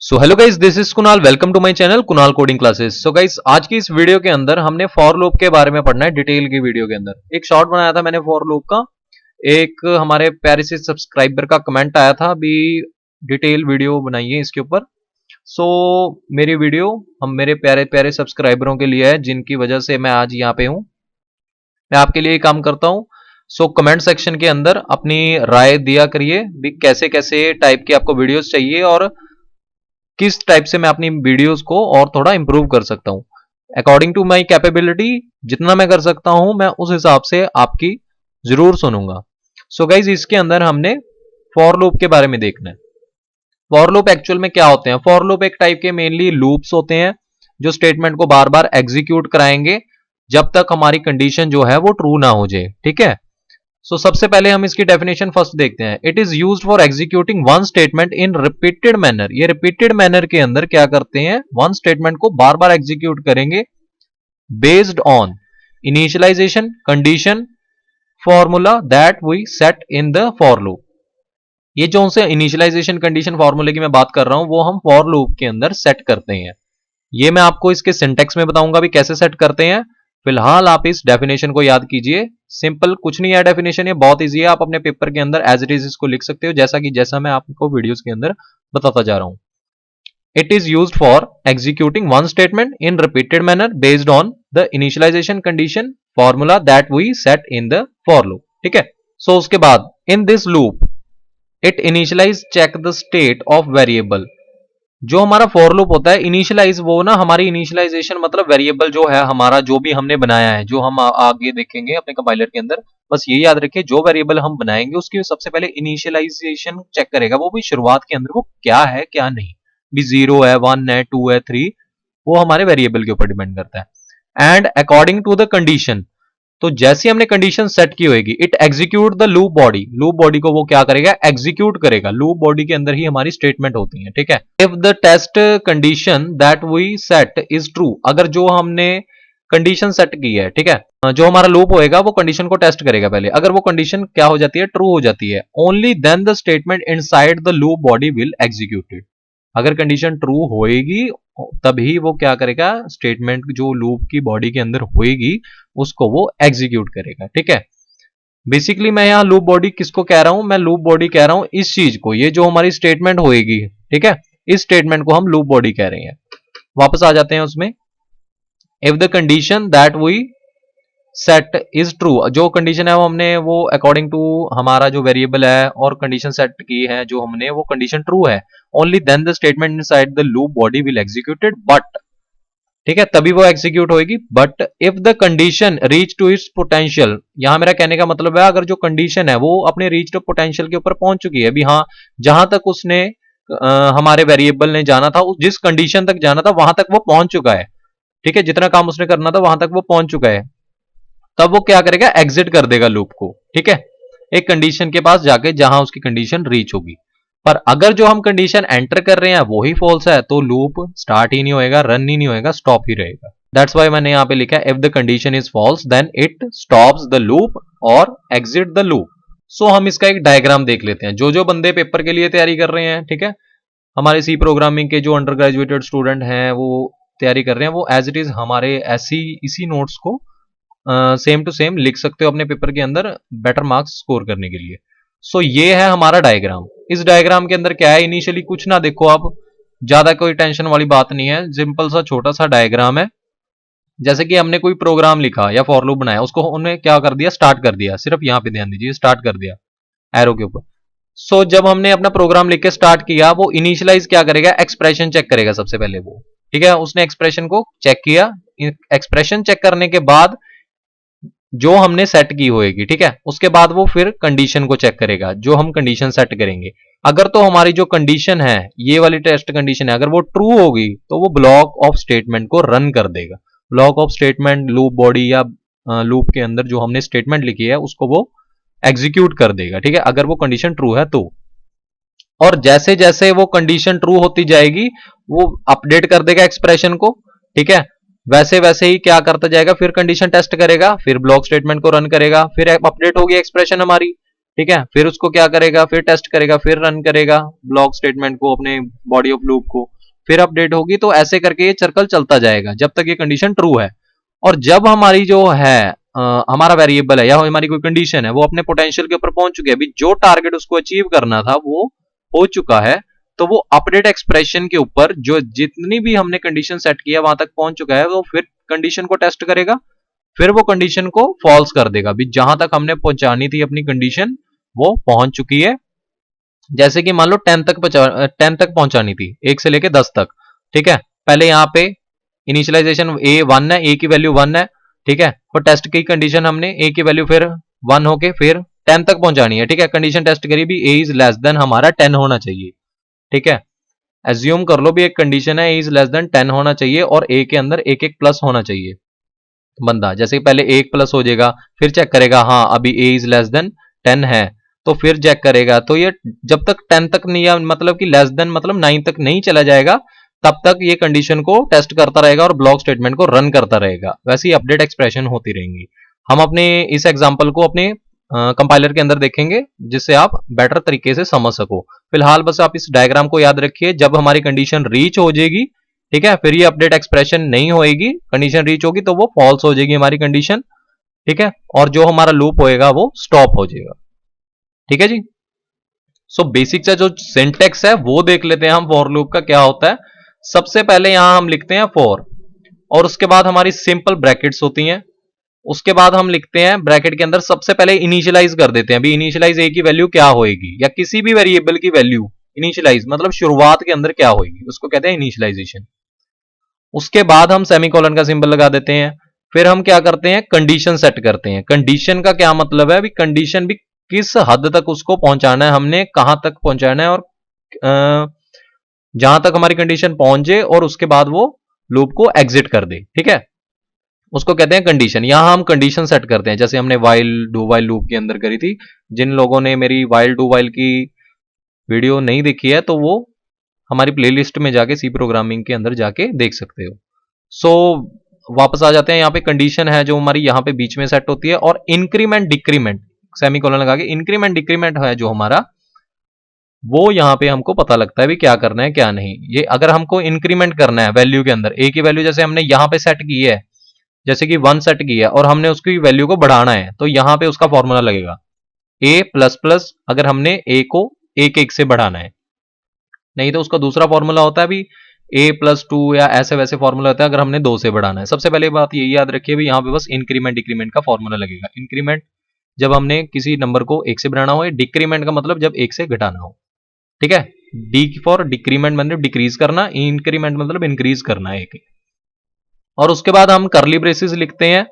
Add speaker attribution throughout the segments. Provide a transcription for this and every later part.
Speaker 1: So hello guys, this is Kunal. Welcome to my channel Kunal coding classes. So guys, आज की इस video के अंदर हमने फॉर लूप के बारे में पढ़ना है डिटेल की। वीडियो के अंदर एक शॉर्ट बनाया था मैंने फॉर लूप का। एक हमारे प्यारे से सब्सक्राइबर का कमेंट आया था, अभी डिटेल वीडियो बनाइए इसके ऊपर। सो मेरी वीडियो हम मेरे प्यारे प्यारे सब्सक्राइबरों के लिए है, जिनकी वजह से मैं आज यहाँ पे हूँ। मैं आपके लिए काम करता हूँ। सो कमेंट सेक्शन के अंदर अपनी राय दिया करिए भी कैसे कैसे टाइप की आपको वीडियोस चाहिए और किस टाइप से मैं अपनी वीडियोस को और थोड़ा इंप्रूव कर सकता हूं। अकॉर्डिंग टू माय कैपेबिलिटी जितना मैं कर सकता हूं, मैं उस हिसाब से आपकी जरूर सुनूंगा। सो गाइज, इसके अंदर हमने फॉर लूप के बारे में देखना है। फॉर लूप एक्चुअल में क्या होते हैं? फॉर लूप एक टाइप के मेनली लूप्स होते हैं जो स्टेटमेंट को बार बार एग्जीक्यूट कराएंगे जब तक हमारी कंडीशन जो है वो ट्रू ना हो जाए। ठीक है। सो सबसे पहले हम इसकी डेफिनेशन फर्स्ट देखते हैं। It is used for executing one statement in repeated manner. ये रिपीटेड मैनर के अंदर क्या करते हैं? वन स्टेटमेंट को बार बार एग्जीक्यूट करेंगे based on initialisation condition formula that we set in the for loop. ये जो उनसे इनिशियलाइजेशन कंडीशन फॉर्मूले की मैं बात कर रहा हूं, वो हम फॉर लूप के अंदर सेट करते हैं। ये मैं आपको इसके सिंटेक्स में बताऊंगा भी कैसे सेट करते हैं। फिलहाल आप इस डेफिनेशन को याद कीजिए। सिंपल कुछ नहीं है डेफिनेशन, ये बहुत इजी है। आप अपने पेपर के अंदर एज इट इज इसको लिख सकते हो, जैसा मैं आपको वीडियोस के अंदर बताता जा रहा हूं। It is used for executing one statement in repeated manner based on the initialisation condition formula that we set in the for loop. ठीक है। सो उसके बाद in this loop it initialise check the state of variable. जो हमारा for loop होता है initialise, वो ना हमारी इनिशियलाइजेशन मतलब वेरिएबल जो है हमारा, जो भी हमने बनाया है, जो हम आगे देखेंगे अपने कंपाइलर के अंदर। बस ये याद रखिए, जो वेरिएबल हम बनाएंगे उसकी सबसे पहले इनिशियलाइजेशन चेक करेगा, वो भी शुरुआत के अंदर वो क्या है क्या नहीं। भी 0 है, 1 है, 2 है, 3, वो हमारे वेरिएबल के ऊपर डिपेंड करता है। And according to the condition, तो जैसे हमने कंडीशन सेट की होगी, it execute the loop body. Loop body को वो क्या करेगा? एग्जीक्यूट करेगा। लूप बॉडी के अंदर ही हमारी स्टेटमेंट होती है। ठीक है। If the test condition that we set is true, अगर जो हमने कंडीशन सेट की है, ठीक है, जो हमारा लूप होएगा वो कंडीशन को टेस्ट करेगा पहले। अगर वो कंडीशन क्या हो जाती है? ट्रू हो जाती है, only then the statement inside the loop body will executed. अगर कंडीशन ट्रू होएगी तभी वो क्या करेगा? स्टेटमेंट जो लूप की बॉडी के अंदर होएगी उसको वो एग्जीक्यूट करेगा। ठीक है। बेसिकली मैं यहां लूप बॉडी किसको कह रहा हूं? मैं लूप बॉडी कह रहा हूं इस चीज को, ये जो हमारी स्टेटमेंट होएगी, ठीक है, इस स्टेटमेंट को हम लूप बॉडी कह रहे हैं। वापस आ जाते हैं उसमें। If the condition that we set is true, जो कंडीशन है वो हमने वो अकॉर्डिंग टू हमारा जो वेरिएबल है और कंडीशन सेट की है जो हमने, वो कंडीशन ट्रू है, only then the statement inside the loop body will executed. But, ठीक है, तभी वो एग्जीक्यूट होगी। But if the condition reach to its potential, यहां मेरा कहने का मतलब है अगर जो कंडीशन है वो अपने रीच टू पोटेंशियल के ऊपर पहुंच चुकी है, भी हाँ, जहां तक उसने हमारे वेरिएबल ने जाना था, जिस कंडीशन तक जाना था वहां तक वो पहुंच चुका है, ठीक है, जितना काम उसने करना था वहां तक वो पहुंच चुका है, तब वो क्या करेगा? एग्जिट कर देगा लूप को। ठीक है, एक कंडीशन के पास जाके जहां उसकी कंडीशन रीच होगी। पर अगर जो हम कंडीशन एंटर कर रहे हैं वो ही फॉल्स है तो लूप स्टार्ट ही नहीं होएगा, रन ही नहीं होएगा, स्टॉप ही रहेगा। दैट्स वाई मैंने यहां पे लिखा है if the condition is false then it stops the loop और एग्जिट द लूप। सो हम इसका एक डायग्राम देख लेते हैं। जो जो बंदे पेपर के लिए तैयारी कर रहे हैं, ठीक है, हमारे सी प्रोग्रामिंग के जो अंडर ग्रेजुएटेड स्टूडेंट हैं वो तैयारी कर रहे हैं, वो एज इट इज हमारे ऐसी इसी नोट्स को सेम टू सेम लिख सकते हो अपने पेपर के अंदर बेटर मार्क्स स्कोर करने के लिए। सो ये है हमारा डायग्राम। इस डायग्राम के अंदर क्या है? इनिशियली कुछ ना देखो आप, ज्यादा कोई टेंशन वाली बात नहीं है, सिंपल सा छोटा सा डायग्राम है। जैसे कि हमने कोई प्रोग्राम लिखा या फॉर लूप बनाया, उसको उन्होंने क्या कर दिया? स्टार्ट कर दिया। सिर्फ यहां पे ध्यान दीजिए, स्टार्ट कर दिया एरो के ऊपर। सो जब हमने अपना प्रोग्राम लिख के स्टार्ट किया, वो इनिशियलाइज क्या करेगा? एक्सप्रेशन चेक करेगा सबसे पहले वो। ठीक है, उसने एक्सप्रेशन को चेक किया। एक्सप्रेशन चेक करने के बाद जो हमने सेट की होएगी, ठीक है, उसके बाद वो फिर कंडीशन को चेक करेगा जो हम कंडीशन सेट करेंगे। अगर तो हमारी जो कंडीशन है, ये वाली टेस्ट कंडीशन है, अगर वो ट्रू होगी तो वो ब्लॉक ऑफ स्टेटमेंट को रन कर देगा। Block of statement loop body या लूप के अंदर जो हमने स्टेटमेंट लिखी है उसको वो एग्जीक्यूट कर देगा। ठीक है, अगर वो कंडीशन ट्रू है तो। और जैसे जैसे वो कंडीशन ट्रू होती जाएगी वो अपडेट कर देगा एक्सप्रेशन को। ठीक है, वैसे वैसे ही क्या करता जाएगा? फिर कंडीशन टेस्ट करेगा, फिर ब्लॉक स्टेटमेंट को रन करेगा, फिर अपडेट होगी एक्सप्रेशन हमारी। ठीक है, फिर उसको क्या करेगा? फिर टेस्ट करेगा, फिर रन करेगा ब्लॉक स्टेटमेंट को, अपने बॉडी ऑफ लूप को। फिर अपडेट होगी, तो ऐसे करके ये सर्कल चलता जाएगा जब तक ये कंडीशन ट्रू है। और जब हमारी जो है हमारा वेरिएबल है या हमारी कोई कंडीशन है वो अपने पोटेंशियल के ऊपर पहुंच चुकी है, अभी जो टारगेट उसको अचीव करना था वो हो चुका है, तो वो अपडेट एक्सप्रेशन के ऊपर जो जितनी भी हमने कंडीशन सेट किया वहां तक पहुंच चुका है, वो फिर कंडीशन को टेस्ट करेगा, फिर वो कंडीशन को फॉल्स कर देगा। भी जहां तक हमने पहुंचानी थी अपनी कंडीशन वो पहुंच चुकी है। जैसे कि मान लो 10 तक पहुंचानी थी, 1 से लेके 10 तक, ठीक है। पहले यहाँ पे इनिशियलाइजेशन ए 1 है, ए की वैल्यू 1 है, ठीक है। और टेस्ट की कंडीशन हमने ए की वैल्यू फिर 1 होके फिर 10 तक पहुंचानी है, ठीक है। कंडीशन टेस्ट करी भी ए इज लेस देन हमारा 10 होना चाहिए, ठीक है। एज्यूम कर लो भी एक कंडीशन है ए इज लेस देन 10 होना चाहिए और ए के अंदर एक एक प्लस होना चाहिए बंदा। जैसे पहले एक प्लस हो जाएगा, फिर चेक करेगा हाँ अभी ए इज लेस देन 10 है, तो फिर चेक करेगा, तो ये जब तक 10 तक नहीं, या मतलब कि लेस देन मतलब 9 तक नहीं चला जाएगा, तब तक ये कंडीशन को टेस्ट करता रहेगा और ब्लॉक स्टेटमेंट को रन करता रहेगा। वैसे ही अपडेट एक्सप्रेशन होती रहेंगी। हम अपने इस एग्जांपल को अपने कंपाइलर के अंदर देखेंगे जिससे आप बेटर तरीके से समझ सको। फिलहाल बस आप इस डायग्राम को याद रखिए, जब हमारी कंडीशन रीच हो जाएगी, ठीक है, फिर ये अपडेट एक्सप्रेशन नहीं होएगी, कंडीशन रीच होगी तो वो फॉल्स हो जाएगी हमारी कंडीशन, ठीक है। और जो हमारा लूप होएगा वो स्टॉप हो जाएगा, ठीक है जी। सो बेसिक सा जो सिंटेक्स है वो देख लेते हैं हम फॉर लूप का क्या होता है। सबसे पहले यहां हम लिखते हैं फॉर, और उसके बाद हमारी सिंपल ब्रैकेट्स होती हैं। उसके बाद हम लिखते हैं ब्रैकेट के अंदर सबसे पहले इनिशियलाइज कर देते हैं। अभी इनिशियलाइज ए की वैल्यू क्या होएगी, या किसी भी वेरिएबल की वैल्यू इनिशियलाइज मतलब शुरुआत के अंदर क्या होएगी, उसको कहते हैं इनिशियलाइजेशन। उसके बाद हम सेमीकोलन का सिंबल लगा देते हैं। फिर हम क्या करते हैं, कंडीशन सेट करते हैं। कंडीशन का क्या मतलब है, अभी कंडीशन भी किस हद तक उसको पहुंचाना है, हमने कहां तक पहुंचाना है, और जहां तक हमारी कंडीशन पहुंचे और उसके बाद वो लूप को एग्जिट कर दे, ठीक है, उसको कहते हैं कंडीशन। यहां हम कंडीशन सेट करते हैं, जैसे हमने वाइल डू वाइल लूप के अंदर करी थी। जिन लोगों ने मेरी वाइल डू वाइल की वीडियो नहीं देखी है तो वो हमारी प्लेलिस्ट में जाके सी प्रोग्रामिंग के अंदर जाके देख सकते हो। सो वापस आ जाते हैं, यहाँ पे कंडीशन है जो हमारी यहाँ पे बीच में सेट होती है, और इंक्रीमेंट डिक्रीमेंट सेमीकोलन लगा के इंक्रीमेंट डिक्रीमेंट है जो हमारा, वो यहाँ पे हमको पता लगता है भी क्या करना है क्या नहीं। ये अगर हमको इंक्रीमेंट करना है वैल्यू के अंदर, ए की वैल्यू जैसे हमने यहाँ पे सेट की है, जैसे कि 1 सेट की है और हमने उसकी वैल्यू को बढ़ाना है, तो यहाँ पे उसका फॉर्मूला लगेगा ए प्लस प्लस, अगर हमने ए को एक एक से बढ़ाना है। नहीं तो उसका दूसरा फॉर्मूला होता है भी a+2 या ऐसे वैसे फॉर्मूला होता है अगर हमने 2 से बढ़ाना है। सबसे पहले बात यही याद रखिए भी यहाँ पे बस इंक्रीमेंट डिक्रीमेंट का फॉर्मूला लगेगा। इंक्रीमेंट जब हमने किसी नंबर को 1 से बढ़ाना हो, डिक्रीमेंट का मतलब जब 1 से घटाना हो, ठीक है। डी फॉर डिक्रीमेंट मतलब डिक्रीज करना, इंक्रीमेंट मतलब इंक्रीज करना है एक। और उसके बाद हम करली ब्रेसेस लिखते हैं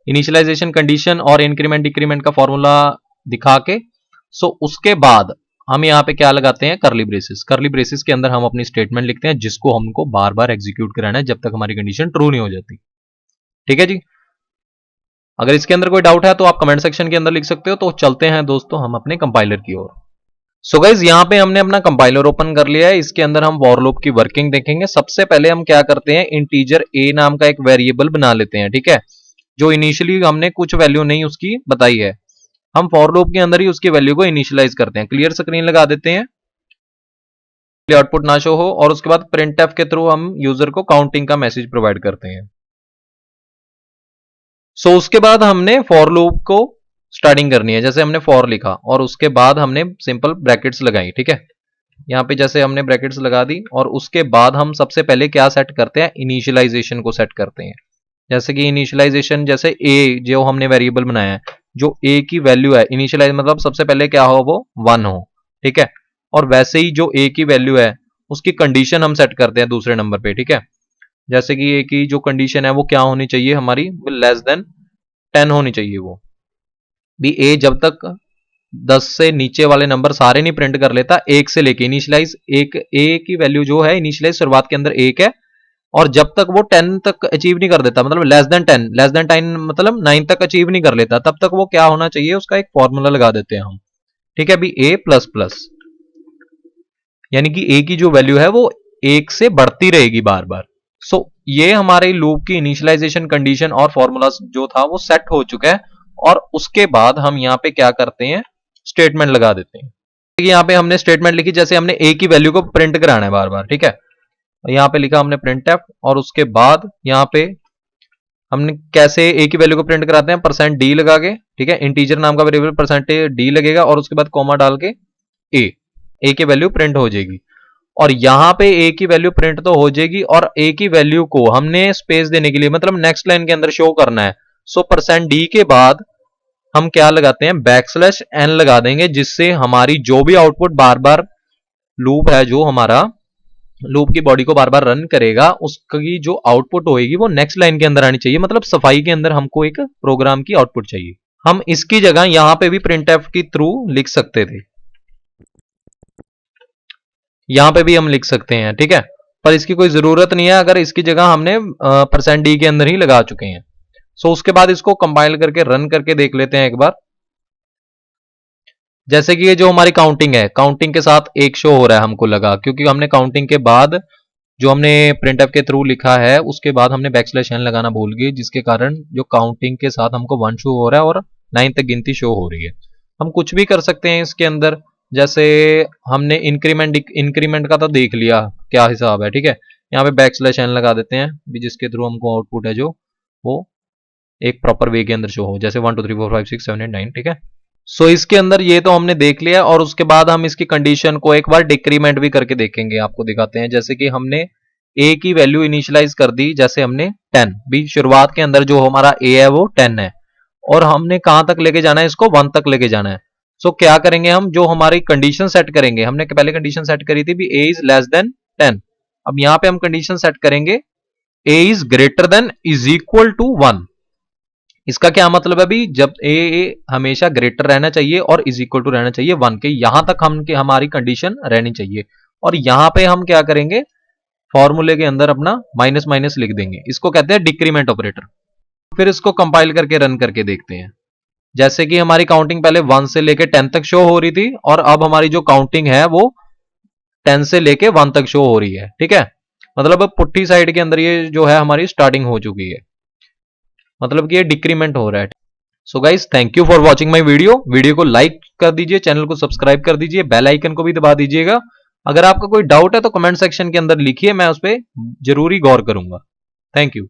Speaker 1: इनिशियलाइजेशन कंडीशन और इंक्रीमेंट डिक्रीमेंट का फॉर्मूला दिखा के। सो उसके बाद हम यहाँ पे क्या लगाते हैं, करली ब्रेसेस। करली ब्रेसेस के अंदर हम अपनी स्टेटमेंट लिखते हैं जिसको हमको बार बार एग्जीक्यूट कराना है जब तक हमारी कंडीशन ट्रू नहीं हो जाती, ठीक है जी। अगर इसके अंदर कोई डाउट है तो आप कमेंट सेक्शन के अंदर लिख सकते हो। तो चलते हैं दोस्तों हम अपने कंपाइलर की ओर। सो गाइज यहाँ पे हमने अपना कंपाइलर ओपन कर लिया है। इसके अंदर हम फॉर लूप की वर्किंग देखेंगे। सबसे पहले हम क्या करते हैं, इंटीजर ए नाम का एक वेरिएबल बना लेते हैं, ठीक है, जो इनिशियली हमने कुछ वैल्यू नहीं उसकी बताई है। हम फॉर लूप के अंदर ही उसकी वैल्यू को इनिशियलाइज करते हैं। क्लियर स्क्रीन लगा देते हैं, आउटपुट ना शो हो, और उसके बाद प्रिंटफ के थ्रू हम यूजर को काउंटिंग का मैसेज प्रोवाइड करते हैं। सो उसके बाद हमने फॉर लूप को स्टार्टिंग करनी है। जैसे हमने फॉर लिखा और उसके बाद हमने सिंपल ब्रैकेट्स लगाई, ठीक है। यहाँ पे जैसे हमने ब्रैकेट्स लगा दी और उसके बाद हम सबसे पहले क्या सेट करते हैं, इनिशियलाइजेशन को सेट करते हैं। जैसे कि इनिशियलाइजेशन जैसे ए जो हमने वेरिएबल बनाया है, जो ए की वैल्यू है, इनिशियलाइज मतलब सबसे पहले क्या हो, वो 1 हो, ठीक है। और वैसे ही जो ए की वैल्यू है उसकी कंडीशन हम सेट करते हैं दूसरे नंबर पे, ठीक है। जैसे कि ए की जो कंडीशन है वो क्या होनी चाहिए हमारी, लेस देन 10 होनी चाहिए। वो भी ए जब तक 10 से नीचे वाले नंबर सारे नहीं प्रिंट कर लेता, एक से लेके इनिशियलाइज, एक ए की वैल्यू जो है इनिशियलाइज शुरुआत के अंदर एक है, और जब तक वो 10 तक अचीव नहीं कर देता, मतलब लेस देन 10, लेस देन 10 मतलब 9 तक अचीव नहीं कर लेता, तब तक वो क्या होना चाहिए, उसका एक फॉर्मूला लगा देते हैं हम, ठीक है। अभी ए प्लस प्लस यानी कि ए की जो वैल्यू है वो एक से बढ़ती रहेगी बार बार। सो ये हमारे लूप की इनिशियलाइजेशन कंडीशन और फॉर्मूला जो था वो सेट हो चुका है। और उसके बाद हम यहाँ पे क्या करते हैं, स्टेटमेंट लगा देते हैं। यहाँ पे हमने स्टेटमेंट लिखी, जैसे हमने ए की वैल्यू को प्रिंट कराना है बार बार, ठीक है। यहाँ पे लिखा हमने printf, और उसके बाद यहाँ पे हमने कैसे a की वैल्यू को प्रिंट कराते हैं, %d लगा के, ठीक है, इंटीजर नाम का वेरिएबल %d लगेगा और उसके बाद कॉमा डाल के a की वैल्यू प्रिंट हो जाएगी। और यहां पे a की वैल्यू प्रिंट तो हो जाएगी, और a की वैल्यू को हमने स्पेस देने के लिए मतलब नेक्स्ट लाइन के अंदर शो करना है। सो %d के बाद हम क्या लगाते हैं, \n लगा देंगे, जिससे हमारी जो भी आउटपुट बार बार लूप है, जो हमारा लूप की बॉडी को बार बार रन करेगा, उसकी जो आउटपुट होएगी वो नेक्स्ट लाइन के अंदर आनी चाहिए। मतलब सफाई के अंदर हमको एक प्रोग्राम की आउटपुट चाहिए। हम इसकी जगह यहां पे भी printf की थ्रू लिख सकते थे, यहां पे भी हम लिख सकते हैं, ठीक है, पर इसकी कोई जरूरत नहीं है, अगर इसकी जगह हमने %d के अंदर ही लगा चुके हैं। सो उसके बाद इसको कंपाइल करके रन करके देख लेते हैं एक बार। जैसे कि ये जो हमारी काउंटिंग है, काउंटिंग के साथ एक शो हो रहा है हमको लगा, क्योंकि हमने काउंटिंग के बाद जो हमने printf के थ्रू लिखा है उसके बाद हमने \n लगाना भूल गए, जिसके कारण जो काउंटिंग के साथ हमको 1 शो हो रहा है और 9 तक गिनती शो हो रही है। हम कुछ भी कर सकते हैं इसके अंदर, जैसे हमने इंक्रीमेंट का तो देख लिया क्या हिसाब है, ठीक है, यहाँ पे \n लगा देते हैं भी, जिसके थ्रू हमको आउटपुट है जो वो एक प्रॉपर वे के अंदर शो हो, जैसे 1 2 3 4 5 6 7 8 9, ठीक है। सो इसके अंदर ये तो हमने देख लिया, और उसके बाद हम इसकी कंडीशन को एक बार डिक्रीमेंट भी करके देखेंगे, आपको दिखाते हैं। जैसे कि हमने a की वैल्यू इनिशियलाइज कर दी, जैसे हमने 10 भी, शुरुआत के अंदर जो हमारा a है वो 10 है, और हमने कहां तक लेके जाना है, इसको 1 तक लेके जाना है। सो क्या करेंगे हम, जो हमारी कंडीशन सेट करेंगे, हमने पहले कंडीशन सेट करी थी भी a इज लेस देन 10, अब यहां पे हम कंडीशन सेट करेंगे a is greater than is equal to 1। इसका क्या मतलब है भी, जब a हमेशा ग्रेटर रहना चाहिए और इज इक्वल टू रहना चाहिए 1 के, यहां तक हमारी कंडीशन रहनी चाहिए। और यहां पे हम क्या करेंगे, फॉर्मूले के अंदर अपना माइनस माइनस लिख देंगे, इसको कहते हैं डिक्रीमेंट ऑपरेटर। फिर इसको कंपाइल करके रन करके देखते हैं। जैसे कि हमारी काउंटिंग पहले 1 से लेके 10 तक शो हो रही थी, और अब हमारी जो काउंटिंग है वो 10 से लेके 1 तक शो हो रही है, ठीक है, मतलब अब पुट्ठी साइड के अंदर ये जो है हमारी स्टार्टिंग हो चुकी है, मतलब कि ये डिक्रीमेंट हो रहा है। So guys, thank you for watching my video को लाइक कर दीजिए, चैनल को सब्सक्राइब कर दीजिए, बेल आइकन को भी दबा दीजिएगा। अगर आपका कोई डाउट है तो कमेंट सेक्शन के अंदर लिखिए, मैं उस पर जरूरी गौर करूंगा। Thank you.